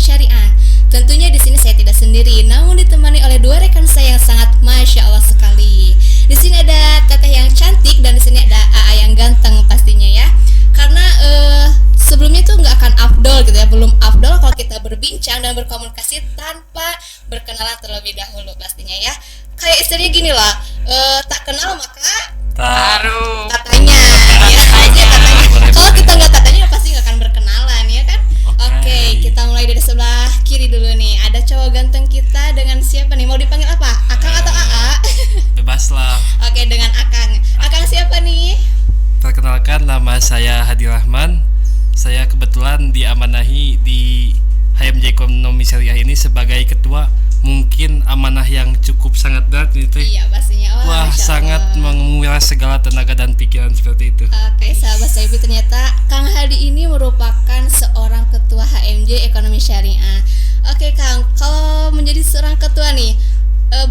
Syariah. Tentunya di sini saya tidak sendiri, namun ditemani oleh dua rekan saya yang sangat masya Allah sekali. Di sini ada teteh yang cantik dan di sini ada AA yang ganteng pastinya ya. Karena sebelumnya itu nggak akan afdol gitu ya, belum afdol kalau kita berbincang dan berkomunikasi tanpa berkenalan terlebih dahulu pastinya ya. Kayak istilahnya gini lah, tak kenal maka Taruh. katanya ya aja katanya. Kalau kita nggak katanya pasti nggak akan berkenalan ya kan. Oke, kita mulai dari sebelah kiri dulu nih. Ada cowok ganteng kita dengan siapa nih? Mau dipanggil apa? Akang atau AA? Bebas lah. Oke, dengan Akang. Akang siapa nih? Perkenalkan, nama saya Hadi Rahman. Saya kebetulan diamanahi di HMJ Ekonomi Syariah ini sebagai ketua. Mungkin amanah yang cukup sangat berat gitu. Iya pastinya. Wah, Masya sangat Allah. menguras segala tenaga dan pikiran seperti itu. Oke, sahabat Saibi, ternyata Kang Hadi ini merupakan seorang ketua HMJ Ekonomi Syariah. Oke Kang, kalau menjadi seorang ketua nih,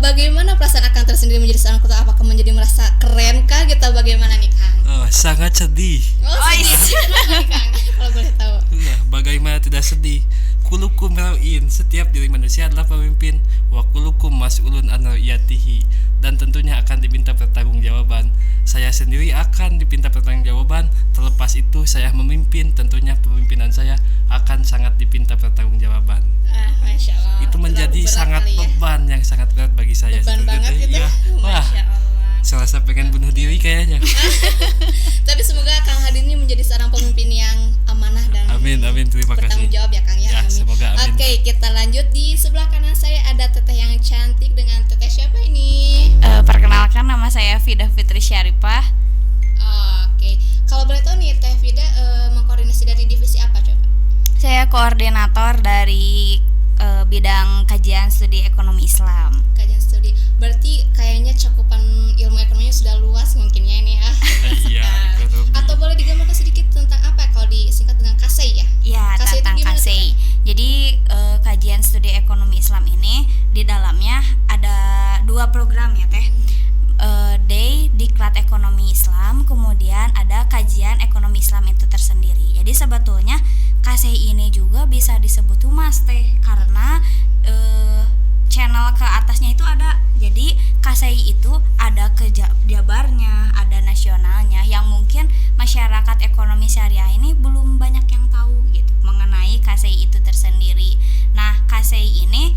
bagaimana perasaan Akang tersendiri menjadi seorang ketua? Apakah menjadi merasa keren kah? Kita bagaimana nih Kang? Oh, sangat sedih. Kenapa nih Kang? Kalau boleh tahu. Bagaimana tidak sedih? Kulukum ra'in, setiap diri manusia adalah pemimpin. Wa kulukum mas'ulun an ra'iyatihi, dan tentunya akan diminta pertanggungjawaban. Saya sendiri akan diminta pertanggungjawaban. Terlepas itu saya memimpin, tentunya pemimpinan saya akan sangat diminta pertanggungjawaban. Masya Allah. Itu menjadi Terlalu berat sangat kali ya. beban yang sangat berat bagi saya. Beban seperti banget itu. gitu. Ya. Wah, Masya Allah. serasa pengen bunuh diri kayaknya. Tapi semoga Kang Hadi ini menjadi seorang pemimpin yang amanah dan Amin, terima kasih. bertanggung jawab ya Kang ya. Ya, Amin. semoga amin. Oke, kita lanjut. Di sebelah kanan saya ada teteh yang cantik dengan teteh siapa ini? Perkenalkan, nama saya Vida Fitri Syarifah. Oke, kalau boleh tahu nih Teh Vida mengkoordinasi dari divisi apa coba? Saya koordinator dari bidang kajian studi ekonomi Islam. Kajian studi. Berarti kayaknya cakupan ilmu ekonominya sudah luas mungkin ya ini ya. Iya, ekonomi. Atau boleh digambarkan sedikit tentang apa kalau disingkat dengan KASEI ya? Ya, KASEI itu tentang gimana tuh, KASEI. Jadi kajian studi ekonomi Islam ini di dalamnya ada 2 program ya Teh. Day Diklat Ekonomi Islam, kemudian ada kajian ekonomi Islam itu tersendiri. Jadi sebetulnya KASEI ini juga bisa disebut humas Teh, karena channel ke atasnya itu ada. Jadi KASEI itu ada ke Jabarnya, ada nasionalnya, yang mungkin masyarakat ekonomi syariah ini belum banyak yang tahu gitu mengenai KASEI itu tersendiri. Nah, KASEI ini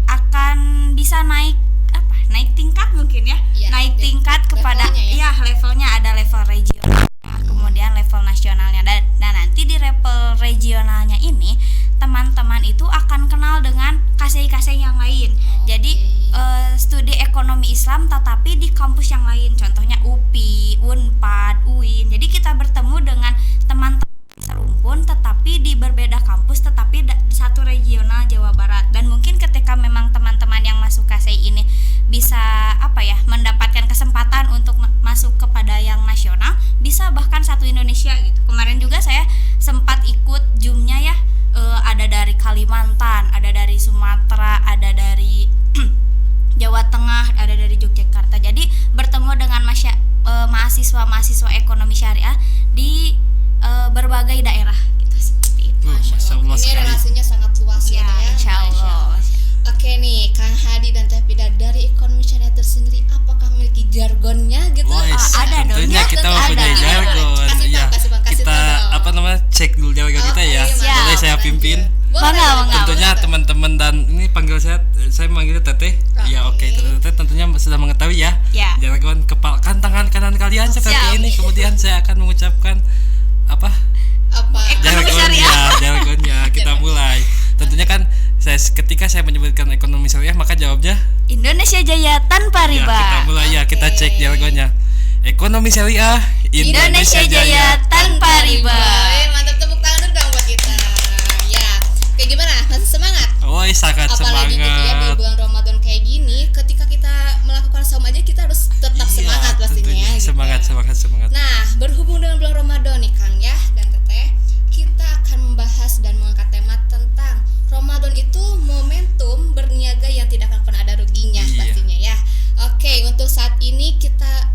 akan bisa naik tingkat mungkin ya, Ya, naik tingkat kepada levelnya ya. levelnya ada level regional, kemudian level nasionalnya, dan nanti di level regionalnya ini teman-teman itu akan kenal dengan KASEI yang lain. Jadi studi ekonomi Islam tetapi di kampus yang lain, contohnya UPI, Unpad, UIN. Jadi kita bertemu dengan teman-teman serumpun tetapi di berbeda kampus, tetapi satu regional Jawa Barat. Dan mungkin ketika memang teman-teman yang masuk KASEI ini bisa mendapatkan kesempatan untuk masuk kepada yang nasional, bisa bahkan satu Indonesia gitu. Kemarin juga saya sempat ikut Zoom-nya ya, ada dari Kalimantan, ada dari Sumatera, ada dari Jawa Tengah, ada dari Yogyakarta. Jadi bertemu dengan mahasiswa ekonomi syariah di berbagai daerah gitu, seperti itu. Masya Allah Ini sekali. relasinya sangat luas ya, Teh, ya. Insya Masya Allah. Oke nih, Kang Hadi dan Teh Vida, dari ekonomi syariah tersendiri apakah memiliki jargonnya gitu? ada dong. Tentunya Ya, kita tentu mempunyai ada. jargon. Kasih Ya, tahu, kasih kita tahu. cek dulu jargon kita ya. Oke, Boleh saya lanjut. pimpin? Bangga. Tentunya teman-teman dan ini panggil saya manggil Teteh. Ya oke, Teteh tentunya sudah mengetahui ya. Ya. Jargon kepalkan tangan kanan kalian seperti Siap. ini. Kemudian saya akan mengucapkan apa? Apa? Ekonomi Jargonnya. Kita mulai. Tentunya kan ketika saya menyebutkan ekonomi syariah maka jawabnya Indonesia Jaya tanpa ya, riba. kita mulai ya, kita Oke. cek jargonnya. Ekonomi syariah Indonesia Jaya tanpa riba. Mantap, tepuk tangan dulu dong buat kita. Ya, kayak gimana? Masih semangat? Woi, sangat Apalagi gitu ya di semangat. bulan Ramadan kayak gini, ketika kita melakukan saum aja kita harus tetap Iya, semangat pastinya tentunya. gitu. Semangat. Nah, berhubung dengan bulan Ramadan nih Kang ya dan Teteh, kita akan membahas dan mengangkat tema tentang Ramadan itu momentum berniaga yang tidak akan pernah ada ruginya Iya. pastinya ya. Oke, untuk saat ini kita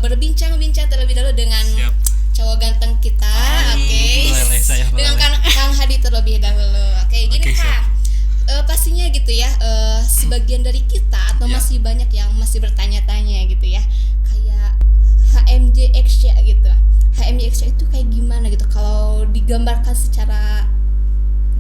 berbincang-bincang terlebih dahulu dengan Siap. cowok ganteng kita. Oke. meleleh saya Dengan meleleh. Kang Hadi terlebih dahulu. Oke, gini Oke, siap. Kang. Pastinya gitu ya, sebagian dari kita atau Ya. masih banyak yang masih bertanya-tanya gitu ya, kayak HMJX ya gitu. HMJX itu kayak gimana gitu kalau digambarkan secara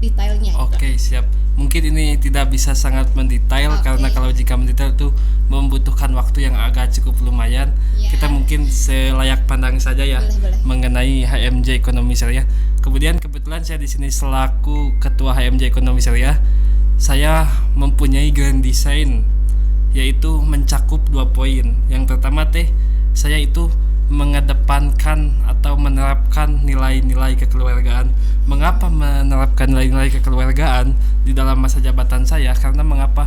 detailnya gitu. Oke, siap. Mungkin ini tidak bisa sangat mendetail Oke. karena kalau jika mendetail itu membutuhkan waktu yang agak cukup lumayan. Ya. Kita mungkin selayak pandang saja ya Boleh. mengenai HMJ Ekonomi Syariah. Kemudian kebetulan saya di sini selaku ketua HMJ Ekonomi Syariah. Saya mempunyai grand design yaitu mencakup 2 poin. Yang pertama saya itu mengedepankan atau menerapkan nilai-nilai kekeluargaan. Mengapa menerapkan nilai-nilai kekeluargaan di dalam masa jabatan saya? Karena mengapa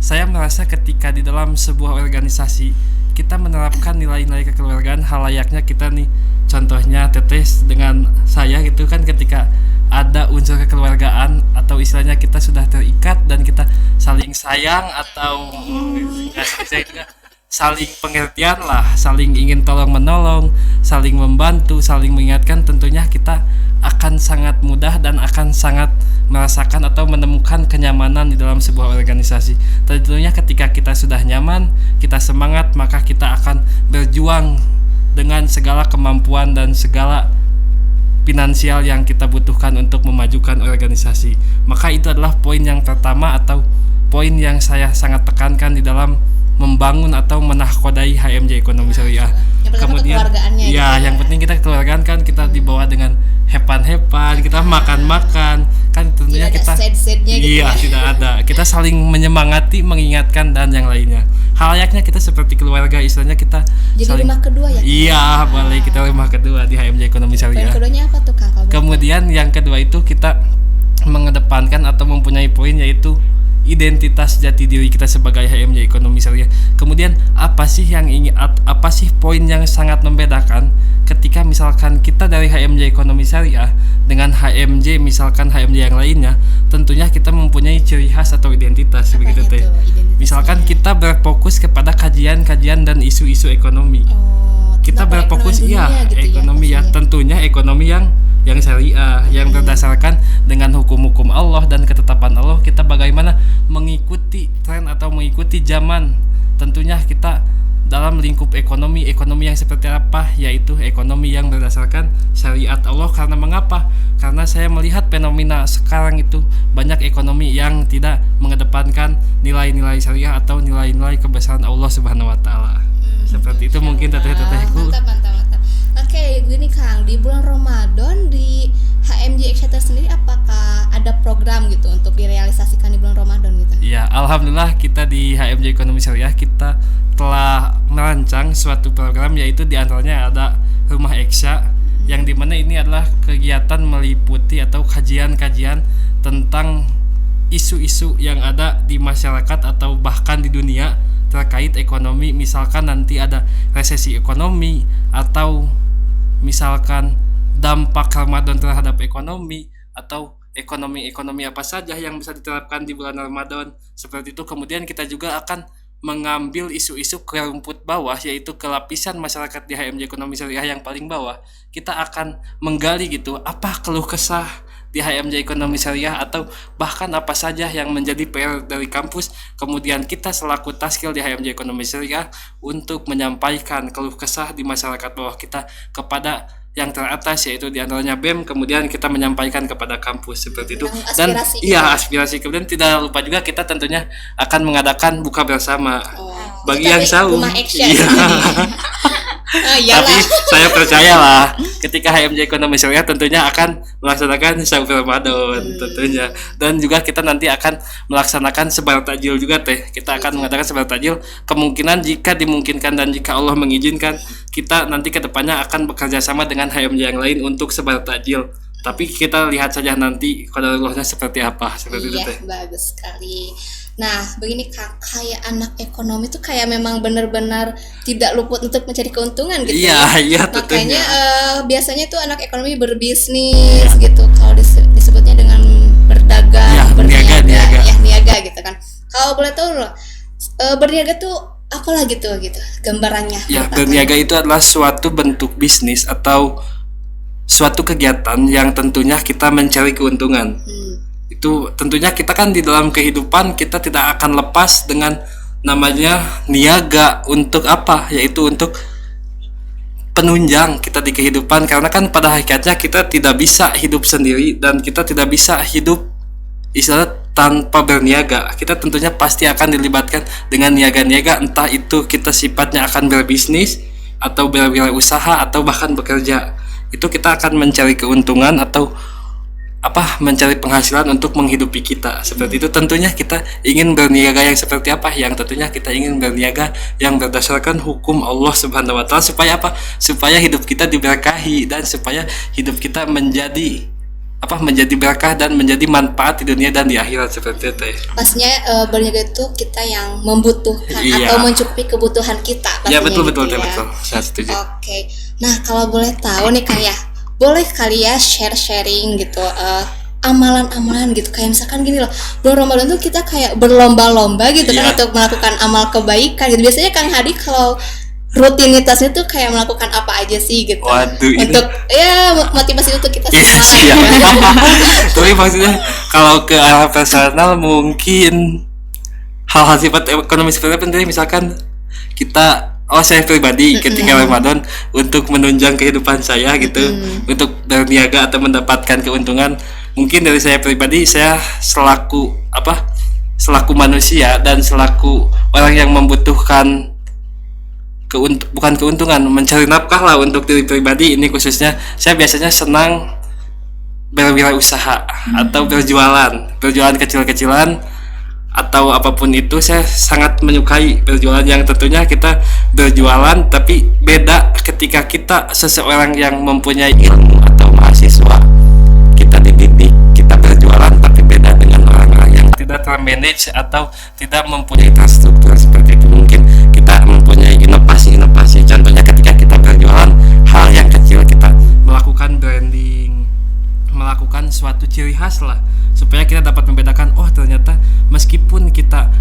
saya merasa ketika di dalam sebuah organisasi kita menerapkan nilai-nilai kekeluargaan, hal layaknya kita nih, contohnya Tetes dengan saya gitu kan, ketika ada unsur kekeluargaan atau istilahnya kita sudah terikat dan kita saling sayang atau saling pengertian lah, saling ingin tolong menolong, saling membantu, saling mengingatkan, tentunya kita akan sangat mudah dan akan sangat merasakan atau menemukan kenyamanan di dalam sebuah organisasi. Tentunya ketika kita sudah nyaman, kita semangat, maka kita akan berjuang dengan segala kemampuan dan segala finansial yang kita butuhkan untuk memajukan organisasi. Maka itu adalah poin yang pertama atau poin yang saya sangat tekankan di dalam membangun atau menahkodai HMJ Ekonomi Syariah. Yang pertama kekeluargaannya ya, gitu yang penting kita kekeluargaan kan, kita dibawa dengan hepan-hepan, kita makan-makan kan, tentunya Tidak ada kita sad-sadnya gitu iya, ya. tidak ada. Kita saling menyemangati, mengingatkan dan yang lainnya. Hal layaknya kita seperti keluarga, istilahnya kita Jadi saling rumah kedua ya, Kang? Iya, boleh, kita rumah kedua di HMJ Ekonomi Poin Syariah. keduanya apa tuh, Kang? Kalau boleh? Kemudian yang kedua itu kita mengedepankan atau mempunyai poin yaitu identitas jati diri kita sebagai HMJ Ekonomi Syariah. Kemudian apa sih poin yang sangat membedakan ketika misalkan kita dari HMJ Ekonomi Syariah dengan HMJ misalkan HMJ yang lainnya? Tentunya kita mempunyai ciri khas atau identitas begitu Apanya teh. tuh identitasnya? Misalkan kita berfokus kepada kajian-kajian dan isu-isu ekonomi. Kita tentang berfokus perekonomian dunia gitu ekonomi ya, pastinya. tentunya ekonomi yang syariah, yang berdasarkan dengan hukum-hukum Allah dan ketetapan Allah. Kita bagaimana mengikuti tren atau mengikuti zaman. Tentunya kita dalam lingkup ekonomi yang seperti apa, yaitu ekonomi yang berdasarkan syariat Allah. Karena mengapa? Karena saya melihat fenomena sekarang itu banyak ekonomi yang tidak mengedepankan nilai-nilai syariah atau nilai-nilai kebesaran Allah Subhanahu wa taala. Seperti itu mungkin teteh-tetehku. Mantap. Oke, gini Kang, di bulan Ramadan di HMJ Exeter sendiri apakah ada program gitu untuk direalisasikan di bulan Ramadan gitu? Ya, alhamdulillah kita di HMJ Ekonomi Syariah kita telah merancang suatu program, yaitu diantaranya ada Rumah Eksya, yang dimana ini adalah kegiatan meliputi atau kajian-kajian tentang isu-isu yang ada di masyarakat atau bahkan di dunia terkait ekonomi. Misalkan nanti ada resesi ekonomi atau misalkan dampak Ramadan terhadap ekonomi atau ekonomi apa saja yang bisa diterapkan di bulan Ramadan seperti itu. Kemudian kita juga akan mengambil isu-isu ke rumput bawah, yaitu ke lapisan masyarakat di HMJ Ekonomi Syariah yang paling bawah. Kita akan menggali gitu, apa keluh kesah di HMJ Ekonomi Syariah atau bahkan apa saja yang menjadi PR dari kampus. Kemudian kita selaku taskil di HMJ Ekonomi Syariah untuk menyampaikan keluh kesah di masyarakat bawah kita kepada yang teratas, yaitu diantaranya BEM. Kemudian kita menyampaikan kepada kampus seperti itu. Dan Aspirasi aspirasi. Kemudian tidak lupa juga kita tentunya akan mengadakan buka bersama bagi Kita yang di saum. Rumah Eksya Iya. iyalah. Tapi saya percayalah ketika HMJ Ekonomi Syariah tentunya akan melaksanakan saum Ramadan tentunya, dan juga kita nanti akan melaksanakan sebar takjil juga teh. Kita akan mengadakan sebar takjil, kemungkinan jika dimungkinkan dan jika Allah mengizinkan, kita nanti kedepannya akan bekerja sama dengan HMJ yang lain untuk sebar takjil. Tapi kita lihat saja nanti qadarullah seperti apa, seperti itu Iya, teh. bagus sekali. Nah, begini Kak, kayak anak ekonomi tuh kayak memang benar-benar tidak luput untuk mencari keuntungan gitu. Iya, Makanya tentunya. biasanya tuh anak ekonomi berbisnis gitu. Kalau disebutnya dengan berdagang, Ya, berniaga, niaga. ya niaga gitu kan. Kalau boleh tahu loh, berniaga tuh apalah gitu gambarannya. Ya, menurut berniaga itu adalah suatu bentuk bisnis atau suatu kegiatan yang tentunya kita mencari keuntungan. Itu tentunya kita kan di dalam kehidupan kita tidak akan lepas dengan namanya niaga. Untuk apa? Yaitu untuk penunjang kita di kehidupan, karena kan pada hakikatnya kita tidak bisa hidup sendiri dan kita tidak bisa hidup istilah tanpa berniaga. Kita tentunya pasti akan dilibatkan dengan niaga-niaga, entah itu kita sifatnya akan berbisnis atau berwirausaha atau bahkan bekerja. Itu kita akan mencari keuntungan atau mencari penghasilan untuk menghidupi kita. Seperti itu tentunya kita ingin berniaga yang seperti apa? Yang tentunya kita ingin berniaga yang berdasarkan hukum Allah Subhanahu wa taala, supaya apa? Supaya hidup kita diberkahi dan supaya hidup kita menjadi berkah dan menjadi manfaat di dunia dan di akhirat, seperti itu ya. Pastinya berniaga itu kita yang membutuhkan atau mencukupi kebutuhan kita pastinya. Iya, betul. Saya Saya setuju. Oke. Nah, kalau boleh tahu nih Kak ya, boleh kali ya sharing gitu amalan-amalan gitu, kayak misalkan gini loh, bulan Ramadan tuh kita kayak berlomba-lomba gitu kan untuk melakukan amal kebaikan gitu. Biasanya Kang Hadi kalau rutinitasnya tuh kayak melakukan apa aja sih gitu. Waduh, untuk motivasi untuk kita semua. Tapi maksudnya kalau ke arah personal mungkin hal-hal sifat ekonomi seperti penting, misalkan saya pribadi ketika Ramadan untuk menunjang kehidupan saya gitu, untuk berniaga atau mendapatkan keuntungan, mungkin dari saya pribadi, saya selaku manusia dan selaku orang yang membutuhkan bukan keuntungan, mencari nafkah lah untuk diri pribadi ini khususnya, saya biasanya senang berwirausaha atau berjualan kecil-kecilan atau apapun itu. Saya sangat menyukai berjualan, yang tentunya kita berjualan, tapi beda ketika kita seseorang yang mempunyai ilmu atau mahasiswa, kita dididik, kita berjualan, tapi beda dengan orang-orang yang tidak termanage atau tidak mempunyai terstruktur seperti itu. Mungkin kita mempunyai inovasi, contohnya ketika kita berjualan hal yang kecil, kita melakukan branding, melakukan suatu ciri khas lah, supaya kita dapat membedakan, ternyata meskipun kita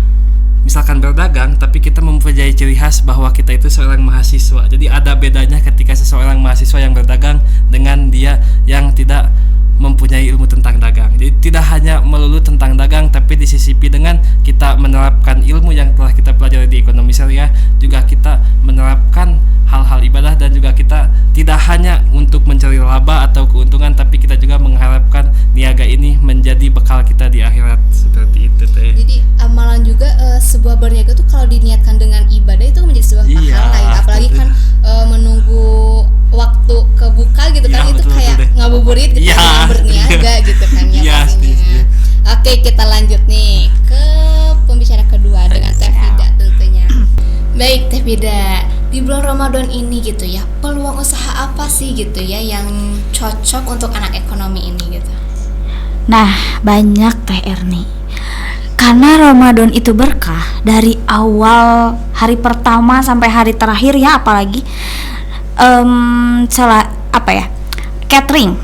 misalkan berdagang, tapi kita mempunyai ciri khas bahwa kita itu seorang mahasiswa. Jadi ada bedanya ketika seseorang mahasiswa yang berdagang dengan dia yang tidak mempunyai ilmu tentang dagang. Jadi tidak hanya melulu tentang dagang, tapi disisipi dengan kita menerapkan ilmu yang telah kita pelajari di ekonomi syariah, juga kita menerapkan hal-hal ibadah, dan juga kita tidak hanya untuk mencari laba atau keuntungan, tapi kita juga mengharapkan niaga ini menjadi bekal kita di akhirat, seperti itu teh. Jadi amalan juga sebuah berniaga tuh kalau diniatkan dengan ibadah itu menjadi sebuah pahala ya, apalagi kan menunggu waktu kebuka gitu kan, itu betul, kayak ngabuburit gitu kan, berniaga gitu kan ya pastinya. Oke, kita lanjut nih ke pembicara kedua dengan Teh Vida tentunya. Baik Teh Vida, di bulan Ramadan ini gitu ya, peluang usaha apa sih gitu ya yang cocok untuk anak ekonomi ini gitu? Nah, banyak Teh Erni. Karena Ramadan itu berkah dari awal hari pertama sampai hari terakhir ya, apalagi catering.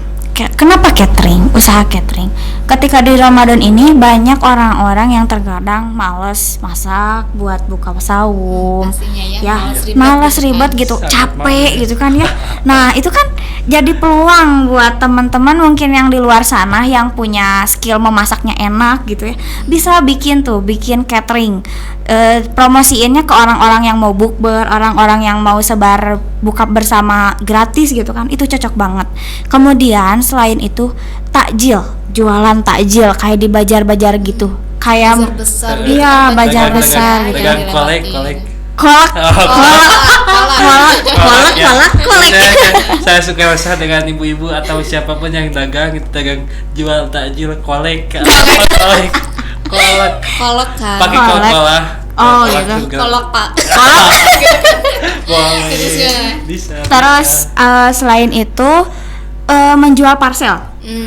Kenapa catering? Usaha catering. Ketika di Ramadan ini banyak orang-orang yang terkadang malas masak buat buka saum. Pastinya malas ribet gitu, capek gitu kan ya. Nah, itu kan jadi peluang buat teman-teman mungkin yang di luar sana yang punya skill memasaknya enak gitu ya. Bisa bikin catering. Promosiinnya ke orang-orang yang mau bukber, orang-orang yang mau sebar buka bersama gratis gitu kan. Itu cocok banget. Kemudian selain itu jualan takjil kayak di bajar-bajar gitu. Kayak bajar besar. Kolak. Saya suka resah dengan ibu-ibu atau siapapun yang dagang jual takjil kolak kan. Pakai kolak. Oh gitu. Kolak Pak. Bisa. Terus selain itu menjual parcel.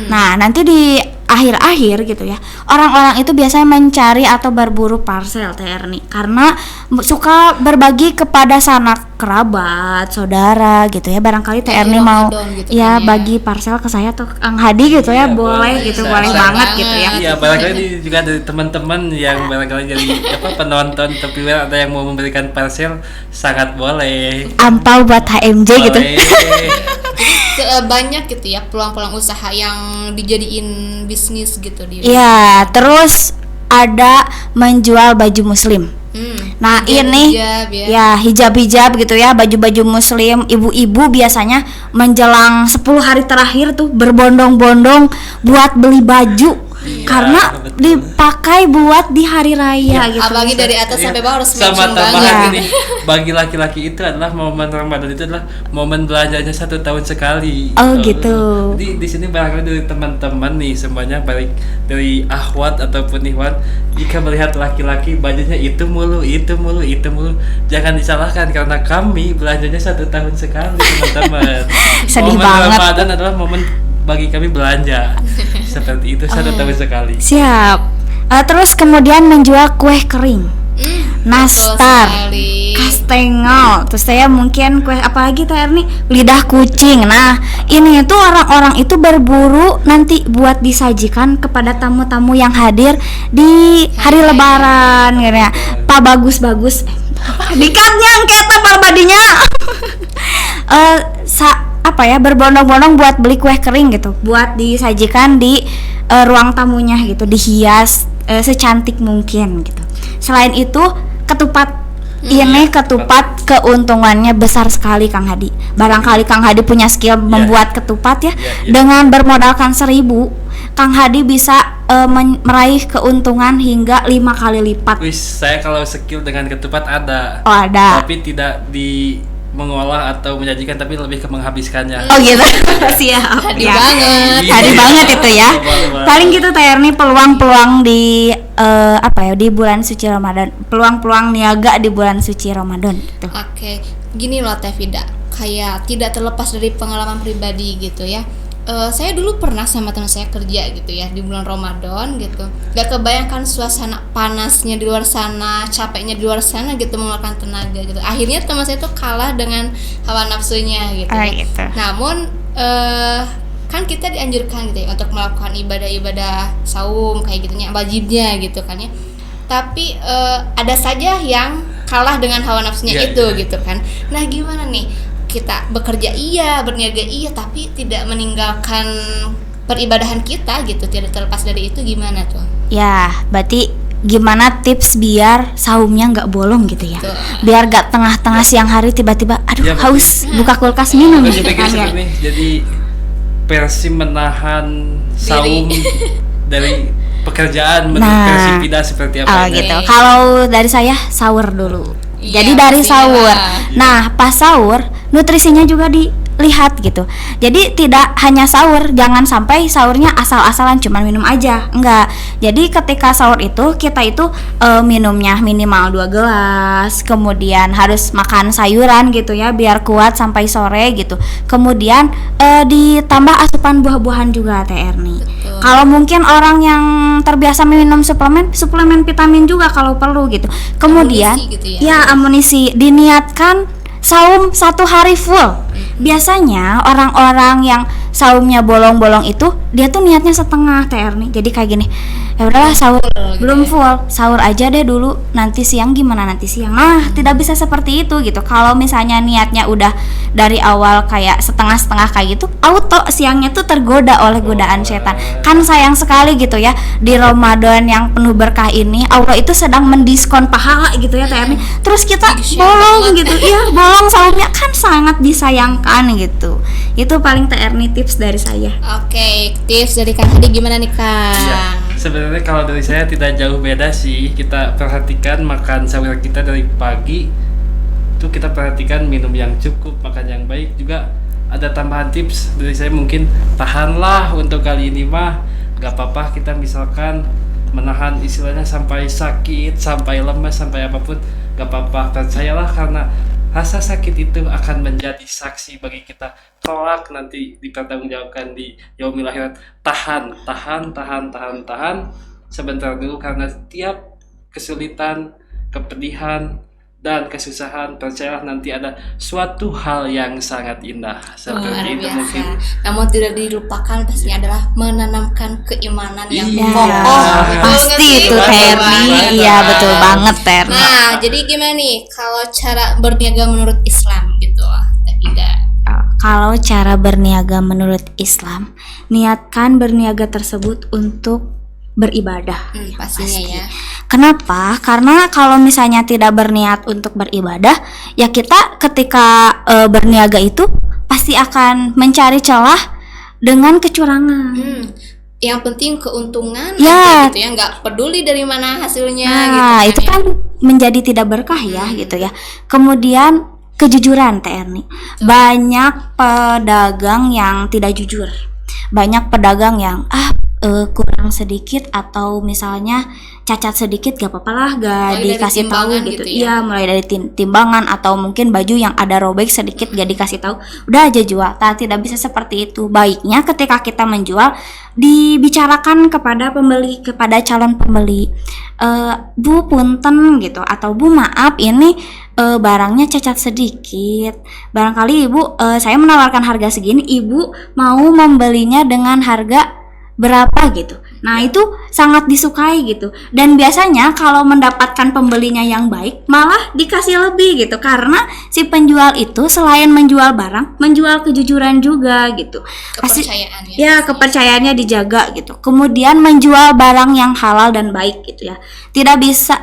Nah, nanti di akhir-akhir gitu ya, orang-orang itu biasanya mencari atau berburu parcel Teh Erni, karena suka berbagi kepada sanak kerabat, saudara gitu ya. Barangkali Teh Erni mau gitu bagi parcel ke saya tuh Kang Hadi gitu ya, boleh gitu, boleh banget gitu ya. Iya, barangkali juga dari teman-teman yang barangkali jadi penonton, tapi ada yang mau memberikan parcel, sangat boleh. Ampau buat HMJ gitu. banyak gitu ya peluang-peluang usaha yang dijadiin bisnis gitu di. Iya, terus ada menjual baju muslim. Nah, ini hijab, ya hijab-hijab gitu ya, baju-baju muslim. Ibu-ibu biasanya menjelang 10 hari terakhir tuh berbondong-bondong buat beli baju. Karena dipakai buat di hari raya gitu. Apalagi dari atas sampai bawah harus sama matching tambahan banget. ini bagi laki-laki itu adalah momen Ramadan, itu adalah momen belanjanya 1 tahun sekali. Oh, gitu. Jadi di sini barangkali dari teman-teman nih semuanya, baik dari akhwat ataupun ikhwan, jika melihat laki-laki bajunya itu mulu, jangan disalahkan karena kami belanjanya 1 tahun sekali, teman-teman. Sedih momen banget. Ramadan adalah momen bagi kami belanja seperti itu 1 tahun sekali. Siap. Terus kemudian menjual kue kering, nastar, sekali. kastengel. Terus saya mungkin kue apalagi Teh Erni, lidah kucing. Nah, ini tuh orang-orang itu berburu nanti buat disajikan kepada tamu-tamu yang hadir di hari Lebaran gitu ya. Pak bagus-bagus. Dikatnya kita barbadinya. Apa ya, berbondong-bondong buat beli kue kering gitu, buat disajikan di ruang tamunya gitu, dihias secantik mungkin gitu. Selain itu ketupat, ini ketupat keuntungannya besar sekali Kang Hadi. Barangkali Kang Hadi punya skill membuat ketupat ya. Dengan bermodalkan 1.000, Kang Hadi bisa meraih keuntungan hingga 5 kali lipat. Wis, saya kalau skill dengan ketupat ada. Oh, ada. Tapi tidak di mengolah atau menyajikan, tapi lebih ke menghabiskannya. Oh gitu. Siap. Hadi Ya. banget. Hadi banget itu ya. Boleh. Paling gitu Teh Erni, peluang-peluang di di bulan suci Ramadan. Peluang-peluang niaga di bulan suci Ramadan gitu. Oke, gini loh Teh Vida, kayak tidak terlepas dari pengalaman pribadi gitu ya. Saya dulu pernah sama teman saya kerja gitu ya di bulan Ramadan gitu. Gak kebayangkan suasana panasnya di luar sana, capeknya di luar sana gitu, mengeluarkan tenaga gitu. Akhirnya teman saya tuh kalah dengan hawa nafsunya gitu. Gitu. Namun kan kita dianjurkan gitu ya untuk melakukan ibadah-ibadah saum kayak gitunya, wajibnya gitu kan ya. Tapi ada saja yang kalah dengan hawa nafsunya itu gitu kan. Nah, gimana nih? Kita bekerja iya, berniaga iya, tapi tidak meninggalkan peribadahan kita gitu, tidak terlepas dari itu, gimana tuh? Ya, berarti gimana tips biar saumnya nggak bolong gitu ya? Tuh. Biar nggak tengah-tengah siang hari tiba-tiba, aduh Ya, haus, buka kulkas minum Berarti gitu kan ya? nih, jadi versi menahan saum dari pekerjaan menurut Nah. versi Vida seperti apa? Oh ini? gitu. Kalau dari saya sahur dulu. Iya, Jadi dari pastinya sahur. lah. Nah, pas sahur nutrisinya juga dilihat gitu. Jadi tidak hanya sahur, jangan sampai sahurnya asal-asalan cuma minum aja. Enggak. Jadi ketika sahur itu kita itu minumnya minimal 2 gelas, kemudian harus makan sayuran gitu ya biar kuat sampai sore gitu. Kemudian ditambah asupan buah-buahan juga Teh Erni. Betul. Kalau mungkin orang yang terbiasa minum suplemen vitamin juga kalau perlu gitu. Kemudian Amunisi gitu ya. amunisi, diniatkan saum 1 hari full. Biasanya orang-orang yang saumnya bolong-bolong itu dia tuh niatnya setengah Teh Erni. Jadi kayak gini, ya udahlah sahur gitu belum ya. full, sahur aja deh dulu, nanti siang gimana nanti siang. Nah, tidak bisa seperti itu gitu. Kalau misalnya niatnya udah dari awal kayak setengah-setengah kayak gitu, auto siangnya tuh tergoda oleh godaan setan. Kan sayang sekali gitu ya, di Ramadan yang penuh berkah ini Allah itu sedang mendiskon pahala gitu ya Teh Erni. Terus kita Diksyat bolong banget. gitu. Iya, bolong saumnya kan sangat disayangkan gitu. Itu paling Teh Erni tips dari saya. Oke, tips dari Kang Hadi gimana nih Kang? Iya, sebenarnya kalau dari saya tidak jauh beda sih. Kita perhatikan makan sahur kita dari pagi, itu kita perhatikan minum yang cukup, makan yang baik. Juga ada tambahan tips dari saya, mungkin tahanlah untuk kali ini mah, gak apa-apa kita misalkan menahan istilahnya sampai sakit, sampai lemas, sampai apapun, gak apa-apa. Percayalah karena rasa sakit itu akan menjadi saksi bagi kita kelak nanti dipertanggungjawabkan di yaumil akhirat. Tahan sebentar dulu, karena setiap kesulitan, kepedihan, dan kesusahan, percayalah nanti ada suatu hal yang sangat indah Luar seperti itu biasa. mungkin. Namun tidak dilupakan pastinya adalah menanamkan keimanan yang Iya. kokoh. Betul Pasti nggak sih? itu Betul Teh Erni. banget. Iya, betul banget Teh Erni. Nah, jadi gimana nih kalau cara berniaga menurut Islam gitu Teh Vida? Kalau cara berniaga menurut Islam, niatkan berniaga tersebut untuk beribadah. Pastinya ya. Kenapa? Karena kalau misalnya tidak berniat untuk beribadah, ya kita ketika berniaga itu pasti akan mencari celah dengan kecurangan. Yang penting keuntungan Ya. aja gitu ya, nggak peduli dari mana hasilnya Nah, gitu itu kan menjadi tidak berkah ya gitu ya. Kemudian kejujuran TRNI. Banyak pedagang yang tidak jujur. Banyak pedagang yang kurang sedikit atau misalnya cacat sedikit gak apa-apa lah, gak Mulai dari dikasih tahu timbangan gitu. gitu ya. Iya, mulai dari timbangan atau mungkin baju yang ada robek sedikit gak dikasih tahu, udah aja jual. Tidak bisa seperti itu. Baiknya ketika kita menjual dibicarakan kepada pembeli, kepada calon pembeli. Bu punten gitu, atau Bu maaf ini barangnya cacat sedikit. Barangkali Ibu, saya menawarkan harga segini, Ibu mau membelinya dengan harga berapa gitu. Nah, itu sangat disukai gitu. Dan biasanya kalau mendapatkan pembelinya yang baik, malah dikasih lebih gitu. Karena si penjual itu selain menjual barang, menjual kejujuran juga gitu. kepercayaannya. Ya, kepercayaannya dijaga gitu. Kemudian menjual barang yang halal dan baik gitu ya. Tidak bisa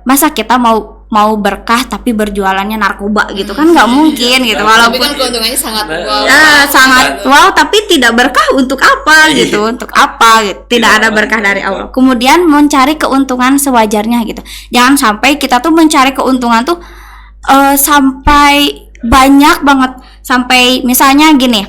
masa kita mau berkah tapi berjualannya narkoba gitu kan, nggak mungkin gitu. Tapi Walaupun kan keuntungannya sangat wow. sangat wow, tapi tidak berkah untuk apa gitu, untuk apa gitu. Tidak ada berkah dari Allah. Kemudian mencari keuntungan sewajarnya gitu. Jangan sampai kita tuh mencari keuntungan tuh sampai banyak banget, sampai misalnya gini,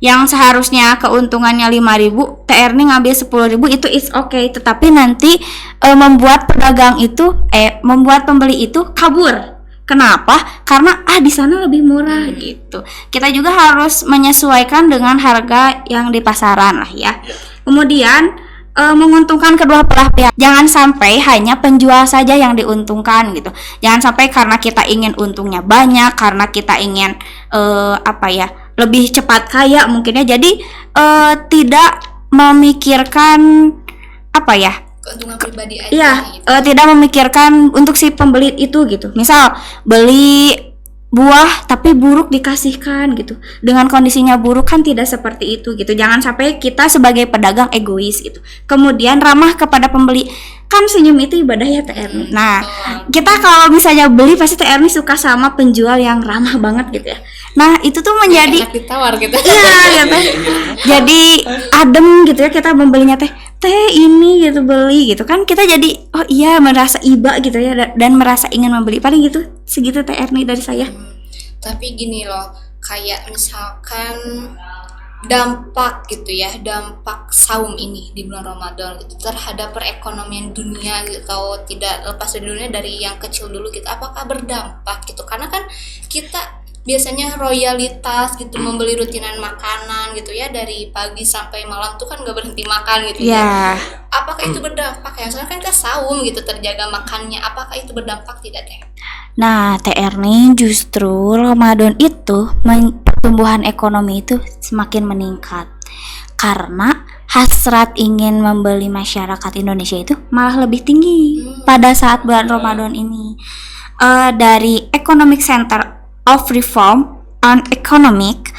yang seharusnya keuntungannya 5.000, TRNI ngambil 10.000, itu is okay, tetapi nanti membuat pedagang itu membuat pembeli itu kabur. Kenapa? Karena di sana lebih murah gitu. Kita juga harus menyesuaikan dengan harga yang di pasaran lah ya. Kemudian menguntungkan kedua belah pihak. Jangan sampai hanya penjual saja yang diuntungkan gitu. Jangan sampai karena kita ingin untungnya banyak, karena kita ingin lebih cepat kaya mungkinnya, jadi tidak memikirkan Keuntungan pribadi aja Iya, gitu. tidak memikirkan untuk si pembeli itu gitu. Misal beli buah tapi buruk dikasihkan gitu. Dengan kondisinya buruk kan tidak seperti itu gitu. Jangan sampai kita sebagai pedagang egois gitu. Kemudian ramah kepada pembeli. Kan senyum itu ibadah ya TRNI. Nah, kita kalau misalnya beli pasti TRNI suka sama penjual yang ramah banget gitu ya. Nah, itu tuh menjadi Enak ditawar gitu. iya gitu. Jadi adem gitu ya kita membelinya teh ini gitu, beli gitu kan, kita jadi oh iya merasa iba gitu ya, dan merasa ingin membeli. Paling gitu, segitu TRNI dari saya. Tapi gini loh, kayak misalkan dampak gitu ya, dampak saum ini di bulan Ramadan gitu terhadap perekonomian dunia gitu, atau tidak lepas dari dunia, dari yang kecil dulu gitu, apakah berdampak gitu? Karena kan kita biasanya royalitas gitu, membeli rutinan makanan gitu ya, dari pagi sampai malam tuh kan nggak berhenti makan gitu Ya. Apakah itu berdampak ya? Soalnya kan kita saum gitu, terjaga makannya. Apakah itu berdampak tidak teh? Nah, TRNI justru Ramadan itu pertumbuhan ekonomi itu semakin meningkat. Karena hasrat ingin membeli masyarakat Indonesia itu malah lebih tinggi pada saat bulan Ramadan ini. Dari Economic Center of Reform on Economic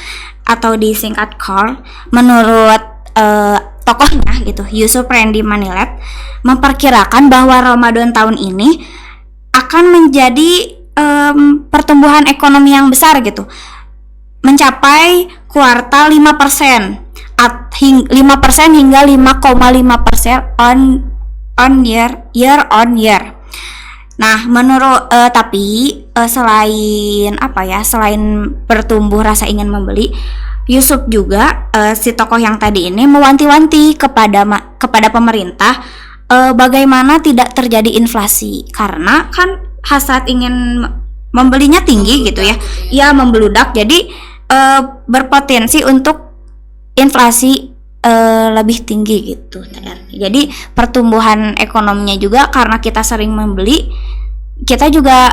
atau disingkat CORE, menurut tokohnya gitu, Yusuf Randy Manilet, memperkirakan bahwa Ramadan tahun ini akan menjadi pertumbuhan ekonomi yang besar gitu, mencapai kuartal 5%, 5% hingga 5,5% on year on year. Nah, menurut selain selain bertumbuh rasa ingin membeli, Yusuf juga si tokoh yang tadi ini mewanti-wanti kepada pemerintah bagaimana tidak terjadi inflasi, karena kan hasrat ingin membelinya tinggi gitu ya. Iya, membeludak, jadi berpotensi untuk inflasi lebih tinggi gitu. Jadi pertumbuhan ekonominya juga karena kita sering membeli, kita juga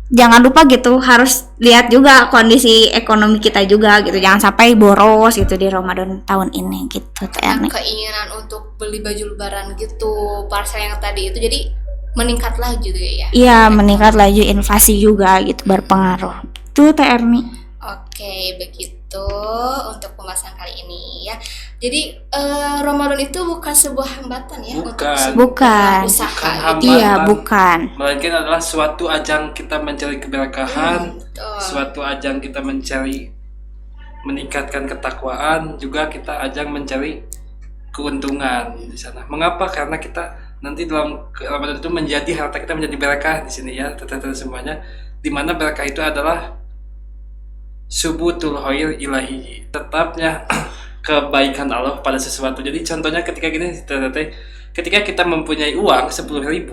jangan lupa gitu, harus lihat juga kondisi ekonomi kita juga gitu, jangan sampai boros gitu di Ramadan tahun ini gitu. Keinginan untuk beli baju lebaran gitu, parcel yang tadi itu jadi meningkat lagi juga ya. Iya, meningkat lagi, inflasi juga gitu berpengaruh. Itu TRNI. Oke, begitu. itu untuk pembahasan kali ini ya. Jadi Ramadan itu bukan sebuah hambatan ya untuk sebuah Bukan. usaha Bukan gitu. Iya, hambatan. bukan. Melainkan adalah suatu ajang kita mencari keberkahan, Betul. suatu ajang kita mencari meningkatkan ketakwaan, juga kita ajang mencari keuntungan di sana. Mengapa? Karena kita nanti dalam Ramadan itu menjadi harta kita menjadi berkah di sini ya, teman-teman semuanya. Di mana berkah itu adalah subutul khair ilahi, tetapnya kebaikan Allah pada sesuatu. Jadi contohnya ketika gini, ketika kita mempunyai uang 10.000,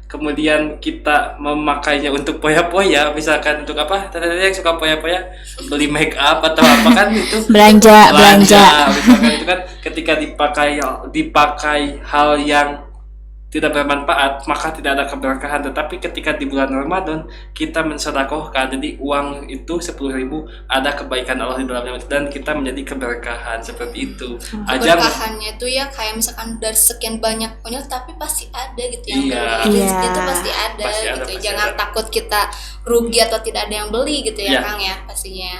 kemudian kita memakainya untuk poya-poya, misalkan untuk apa? Yang suka poya-poya beli make up atau apa kan itu Belanja. misalkan itu kan ketika dipakai hal yang tidak bermanfaat, maka tidak ada keberkahan. Tetapi ketika di bulan Ramadan kita mensedekahkan, jadi uang itu 10.000 ada kebaikan Allah di dalamnya dan kita menjadi keberkahan seperti itu. Ajang Keberkahannya itu ya kayak misalkan dari sekian banyak punya tapi pasti ada gitu yang Iya. beli. Iya. Itu pasti ada Pasti ada, gitu. pasti Jangan ada. takut kita rugi atau tidak ada yang beli gitu ya Iya. Kang ya pastinya.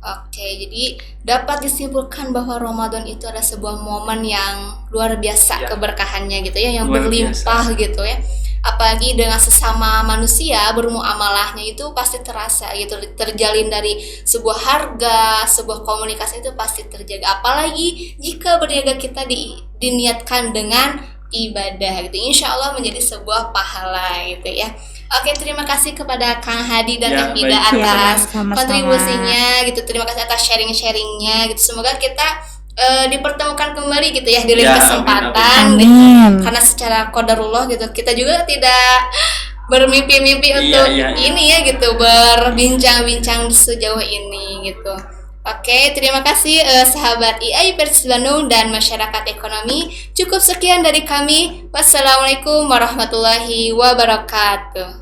Oke, jadi dapat disimpulkan bahwa Ramadan itu ada sebuah momen yang luar biasa Ya. keberkahannya gitu ya, yang Luar berlimpah gitu ya. Apalagi dengan sesama manusia bermuamalahnya itu pasti terasa gitu, terjalin dari sebuah harga, sebuah komunikasi itu pasti terjaga. Apalagi jika berniaga kita diniatkan dengan ibadah gitu, insya Allah menjadi sebuah pahala gitu ya. Oke, terima kasih kepada Kang Hadi dan Ya, Teh Ida baik. atas Ya, sama-sama. kontribusinya gitu. Terima kasih atas sharing-sharingnya gitu. Semoga kita dipertemukan kembali gitu ya di lain Ya, kesempatan amin. gitu. Amin. Karena secara qadarullah gitu kita juga tidak bermimpi-mimpi untuk iya. ini ya gitu, berbincang-bincang sejauh ini gitu. Oke, terima kasih sahabat IAI Persis Bandung dan masyarakat ekonomi. Cukup sekian dari kami. Wassalamualaikum warahmatullahi wabarakatuh.